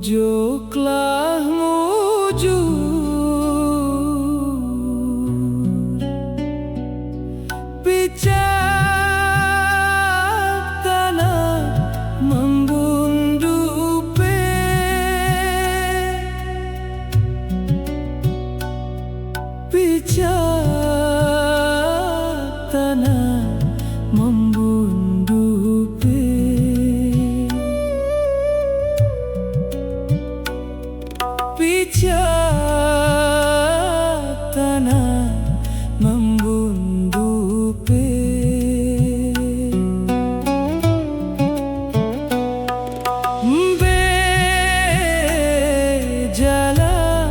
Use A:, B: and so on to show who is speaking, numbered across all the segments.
A: Pojoklah mujur, pijak tanah membundupe, pijak tanah membundupe. Pijak tanah membundupe, mbe jalan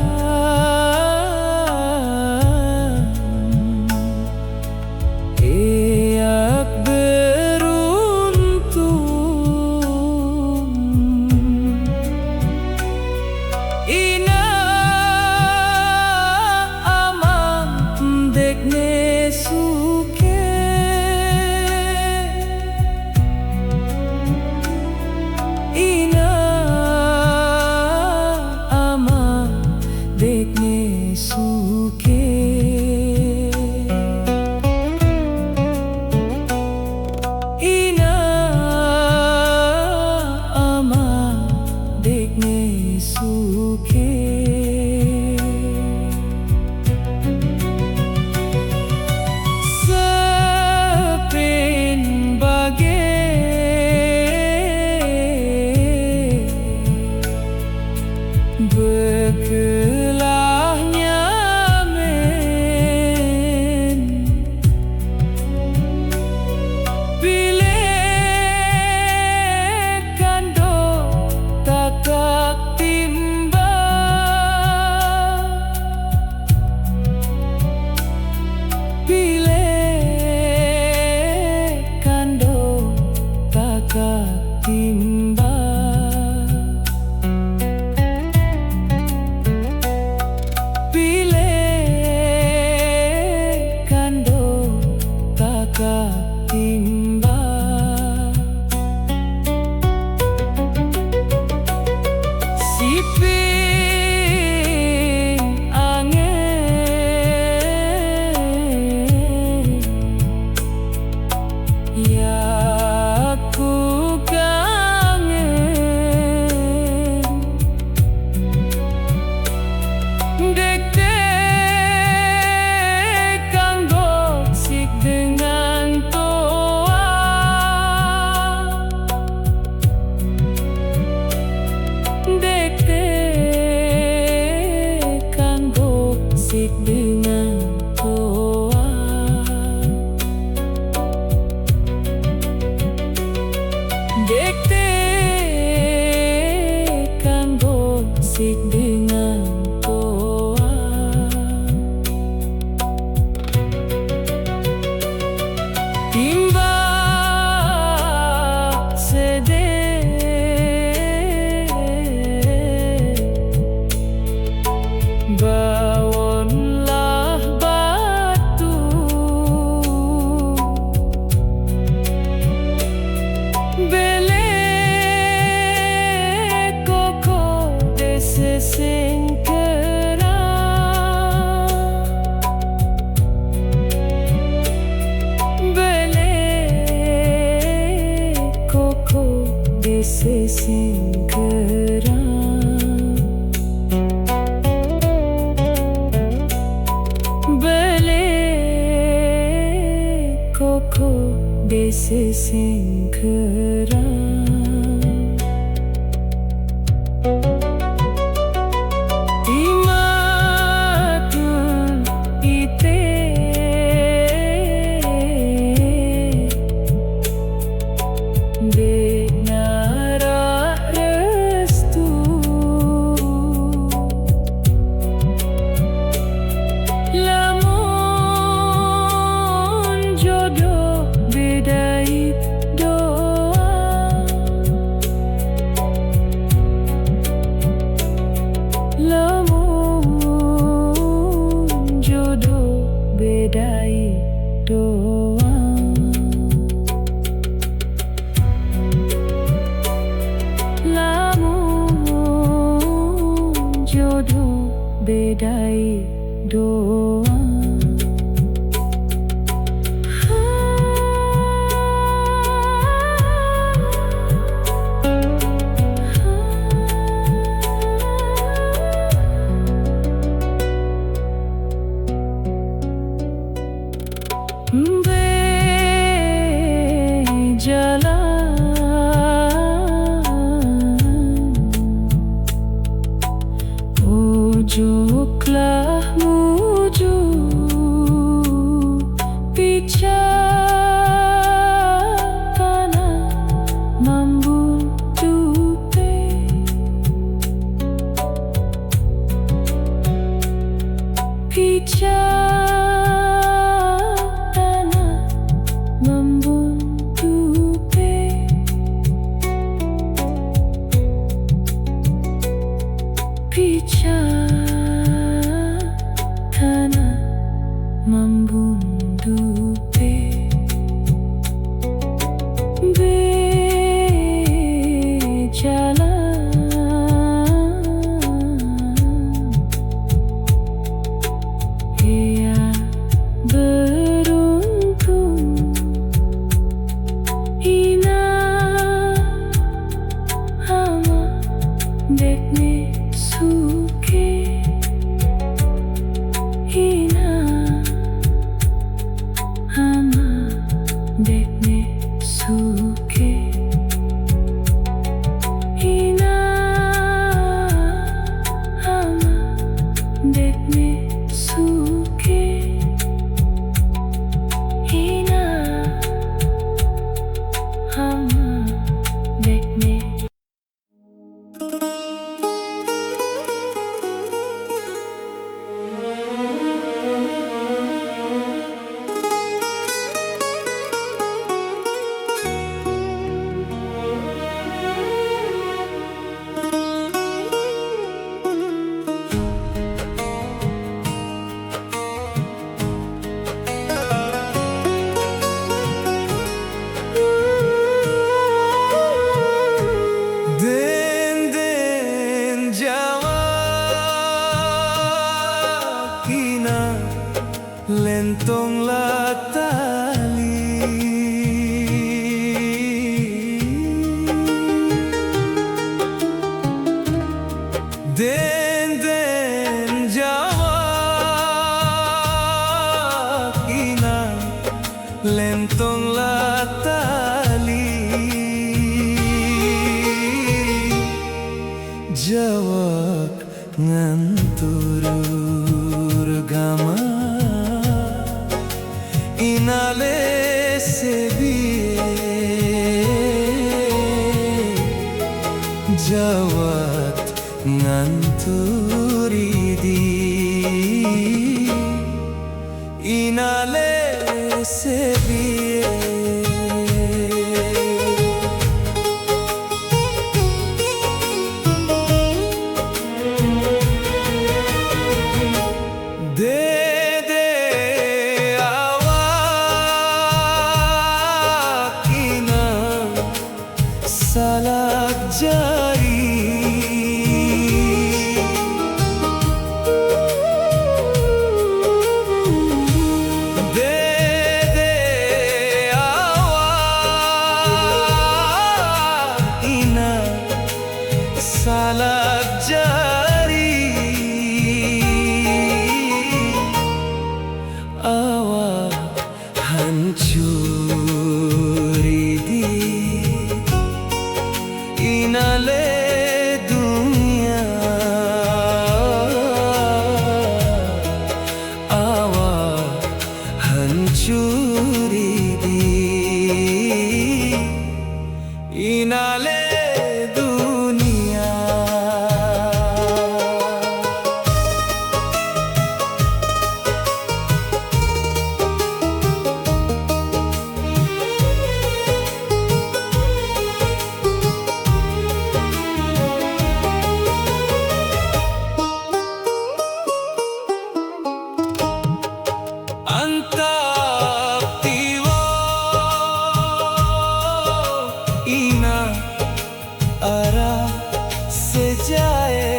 A: eak beruntung, ina aman dekne suke, ina aman dekne suke, ina aman dekne suke. Berkelahnya men, pilih kando takak timba, pilih kando takak timba. Timba siping angin ya ku kangen, dek-dek kanggo sik dengan dek-dek kanggo sik dengan toa, dek-dek kanggo sik dengan toa. Timba sedih bawonlah batu, bele koko dese singkera, bele koko dese singkera. Koko dese singkera. Timatun ite denara restu, lamun jodoh bedait doa, bedai doa. Ujuklah muju bijaksana membutuhkan bijaksana membutuhkan bijaksana membunuh berjalan. Ia beruntung ina ama dekne suke ina ama dekne suke ina ama dekne suke ina ama dekne.
B: Lentonglah tali Den Jawa kina lentonglah tali Jawak nganturur gama inale sebiye jawat nganturi di inale sebiye salak jari dede awak ina salak jari awak hancuri di inale dunia awak hancuri di inale dunia. ara se jaye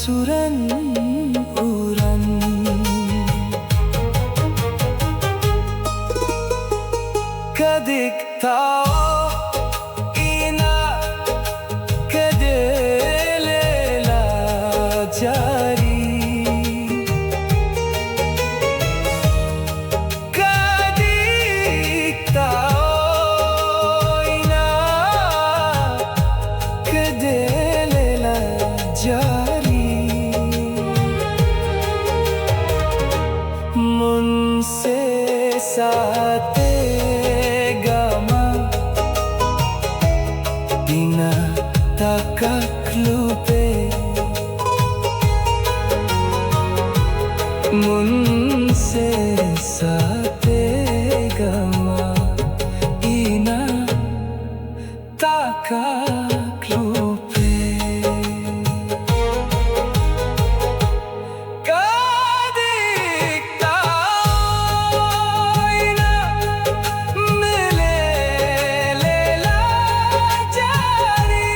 B: suran uran Kadik tao ina kadelela jari Kadik tao ina kadelela jari Munse saate takaklupe munse sate gama ina takaklupe kadik tao ina melelela jari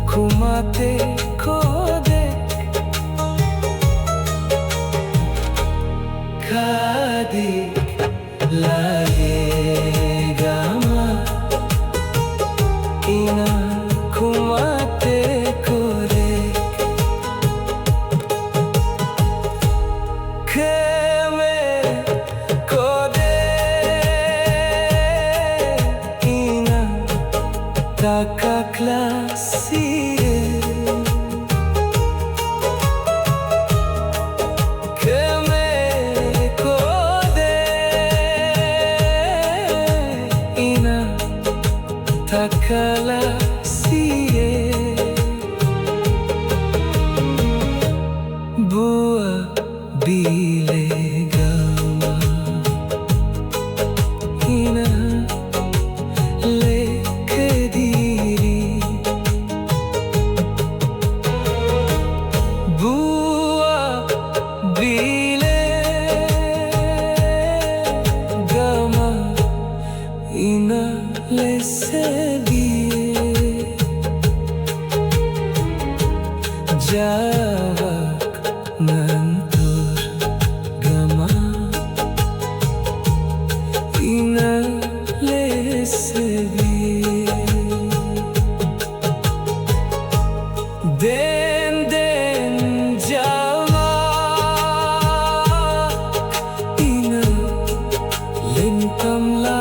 B: Kumate kodek kadik lage gama ina kumate kodek keme kodek ina takaklasi takala siye bua bile gama ina le kediri bua bile gama ina le Jawak nantur gama ina lesedi den jawak ina lentam la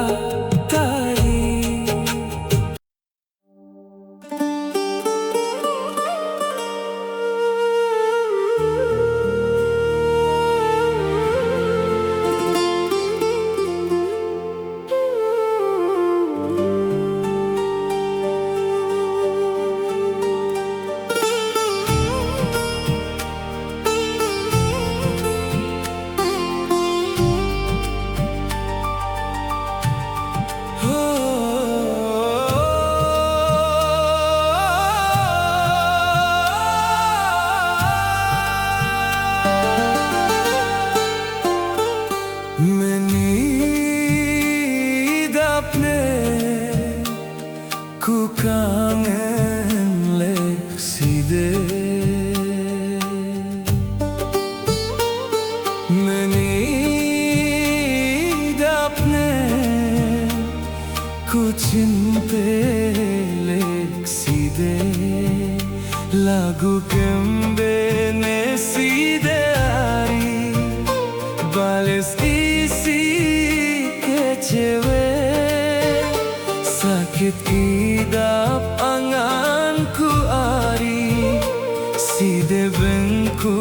B: Ku kangen lekside menidapne ku cinte lekside lagu kembene side ari bales isi kecewe sakit idap anganku ari si debenku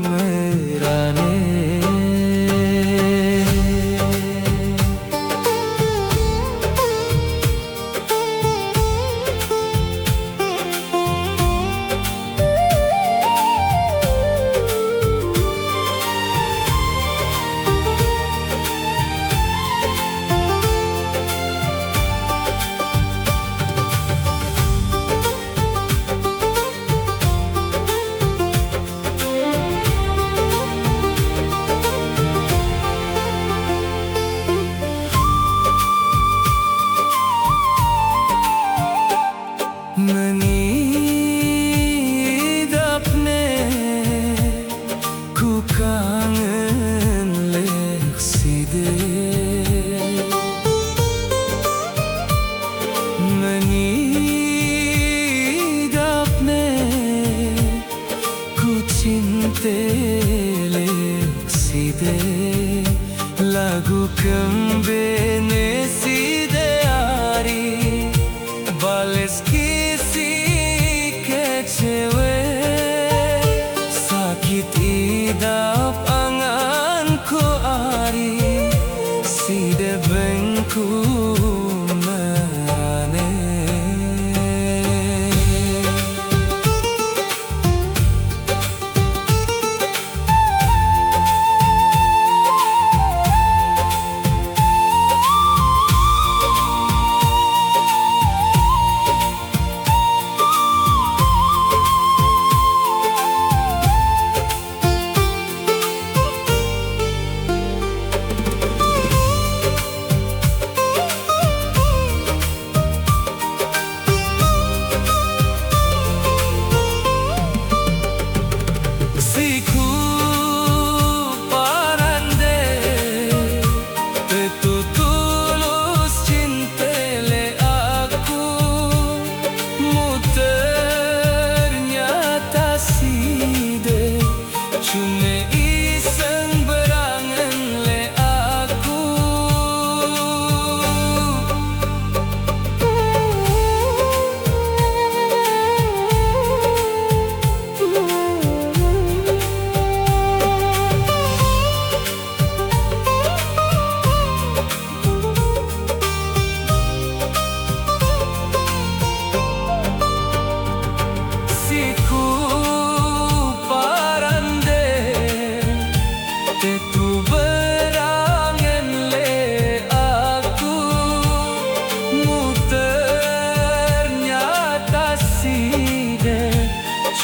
B: merane Mengidapne ku kangen lekside. Mengidapne ku cinte lekside. Lagu kembene side ari bales kisi kecewe. Sakit idap anganku ari side bengku merane.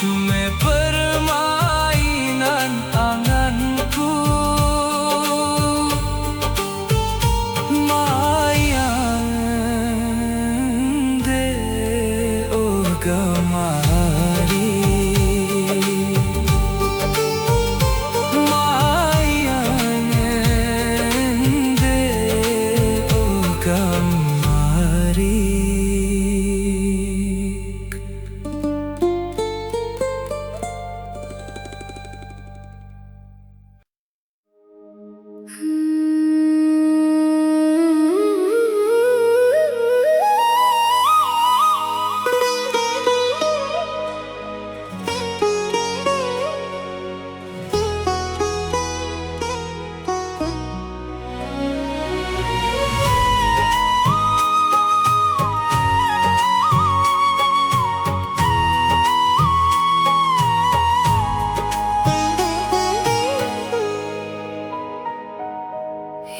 B: Cuma permainan anganku, mayang de oh kamari, mayang de oh kamari.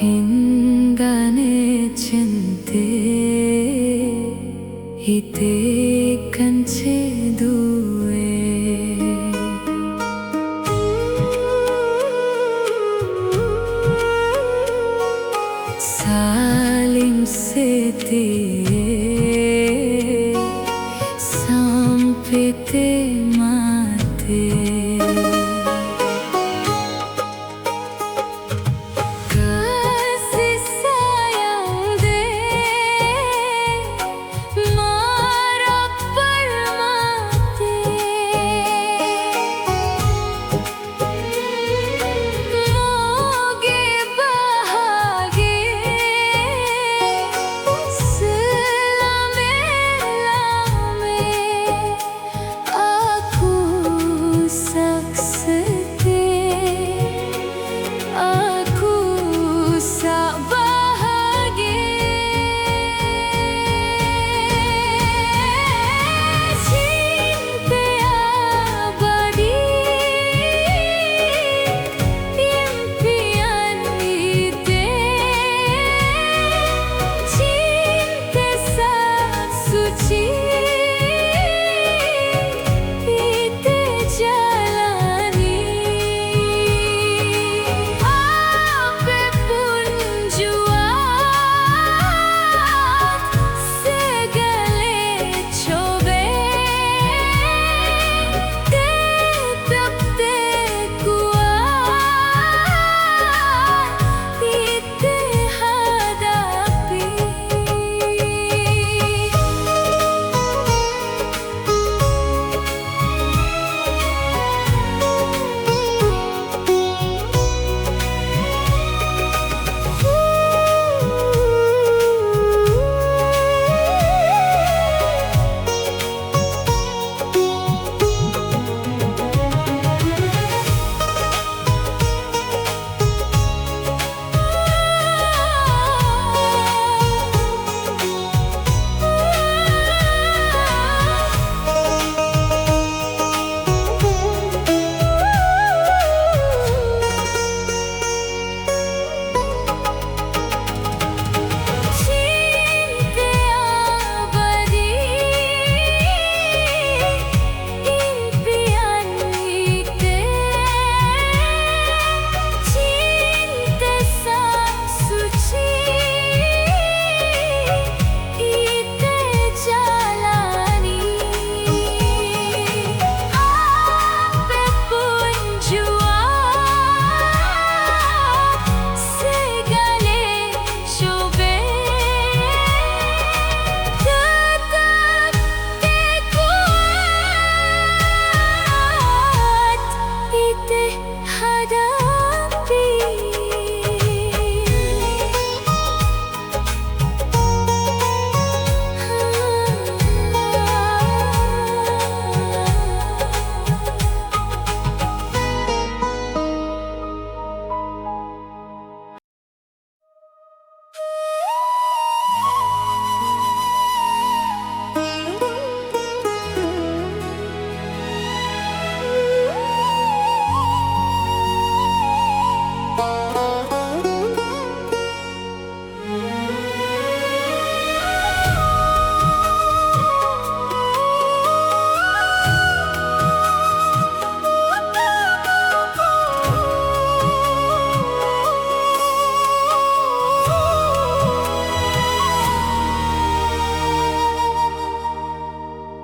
A: Hingane cinte hite kanche duwe saling setie sampai te mate.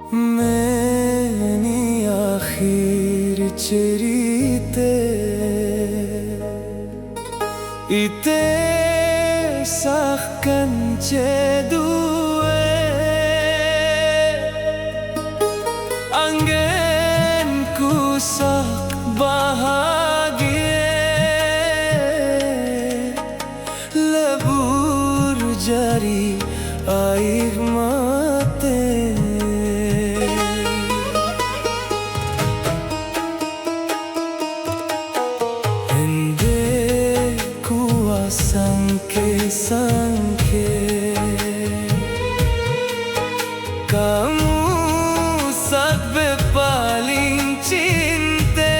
B: Meni akhir cerita ite sahkan cedue angin ku sak bahagia lebur jari air mata sangke kamu sakbe paling cinta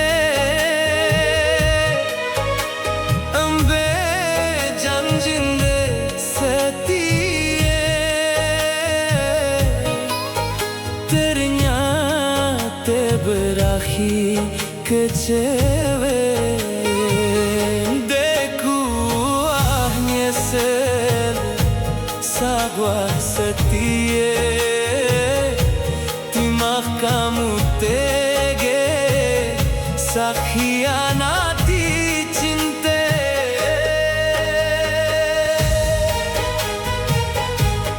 B: ambe janjinde setia ternyata berakhir kecewa. Sabar setia timah kamu tege sakhianati cinta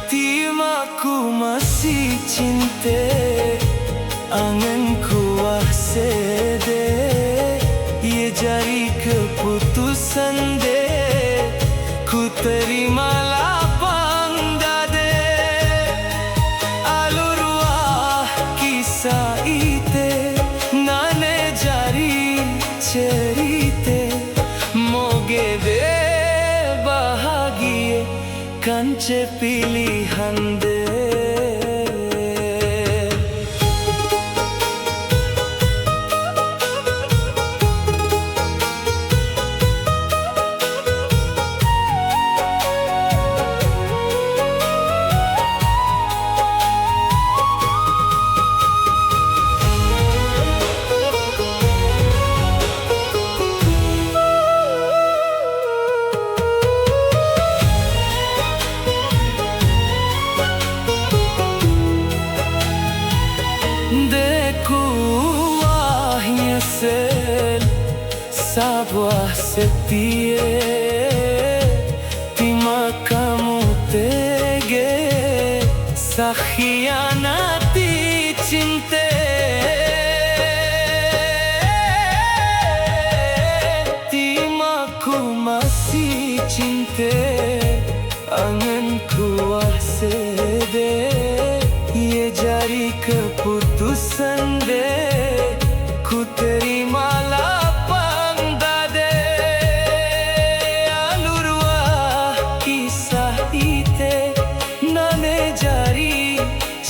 B: timahku masih cinta anganku sede ye jari keputusan de ku terimalah cerita moge de bahagia kance pilihan de sabar setia timah kamu tege sakhianati cinta timahku masih cinta anganku sede ye jari keputusan de ku terimalah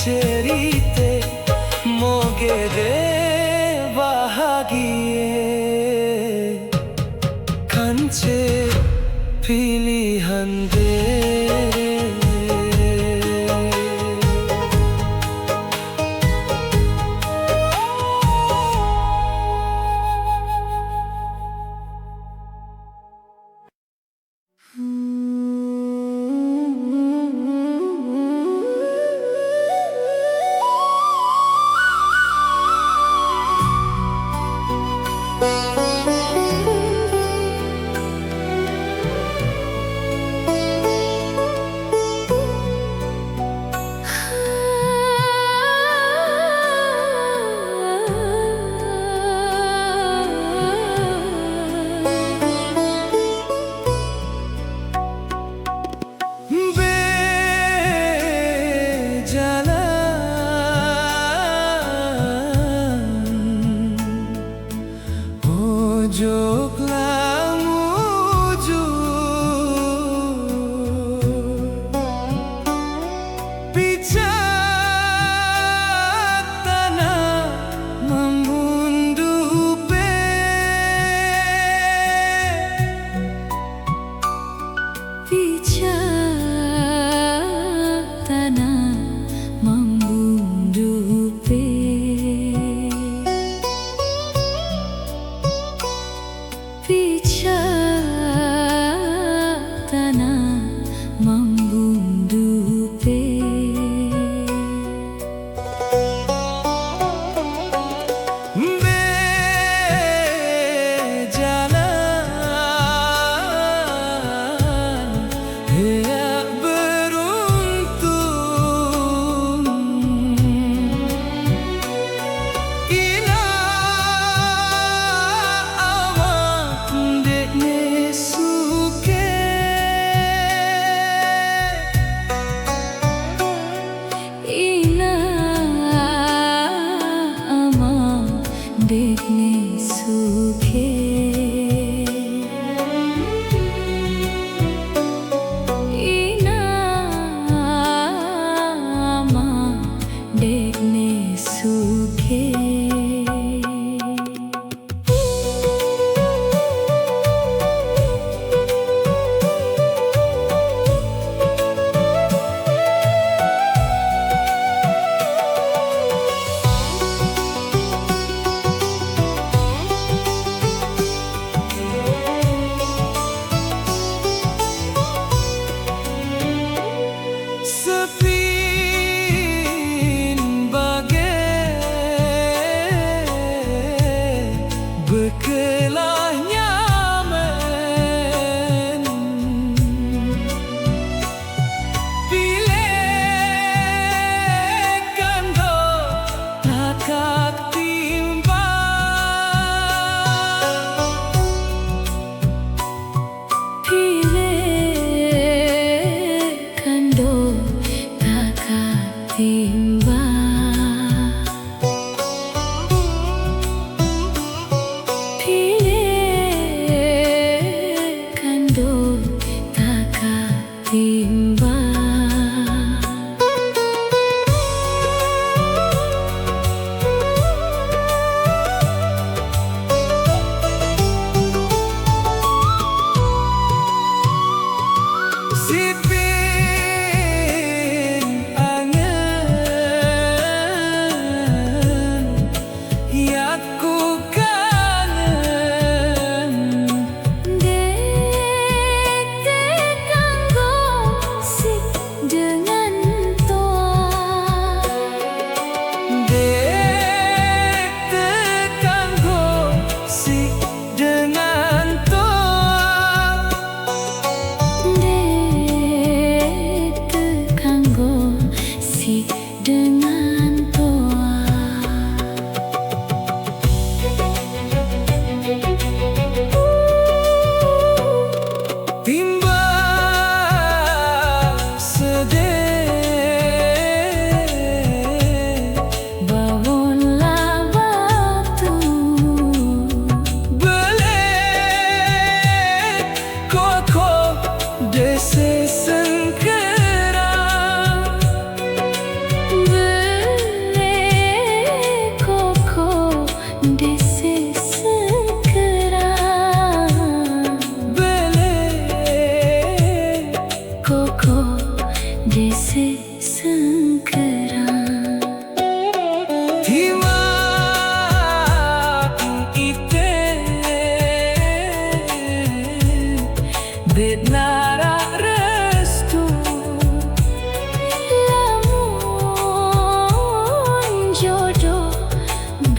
B: cerita moge de bahagia kance pilihan de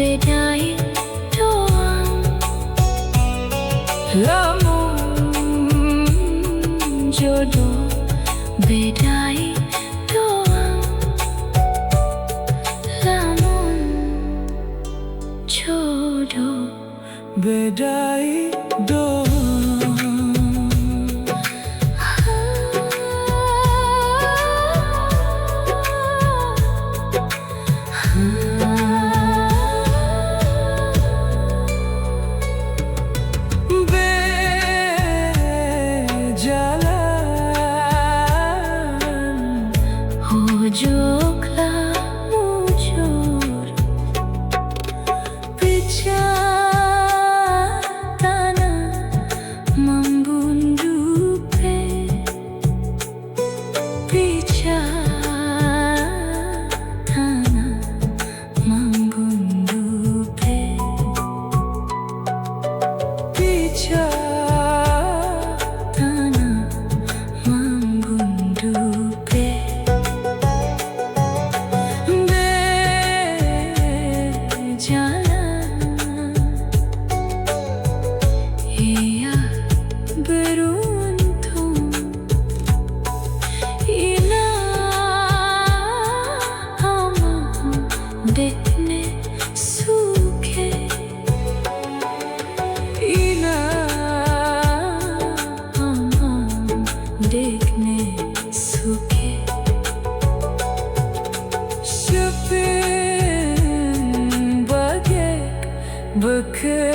A: bedai doang,
B: lamun
A: jodoh bedai doang, lamun jodoh
B: bedai doang.
A: Ujunglah mujur pecah tanah membundupe, pecah tanah membundupe,
B: pecah
A: tanah membundupe. Ia beruntung, ina amam dekne suke,
B: ina
A: amam dekne suke.
B: Sepin bagek bekerja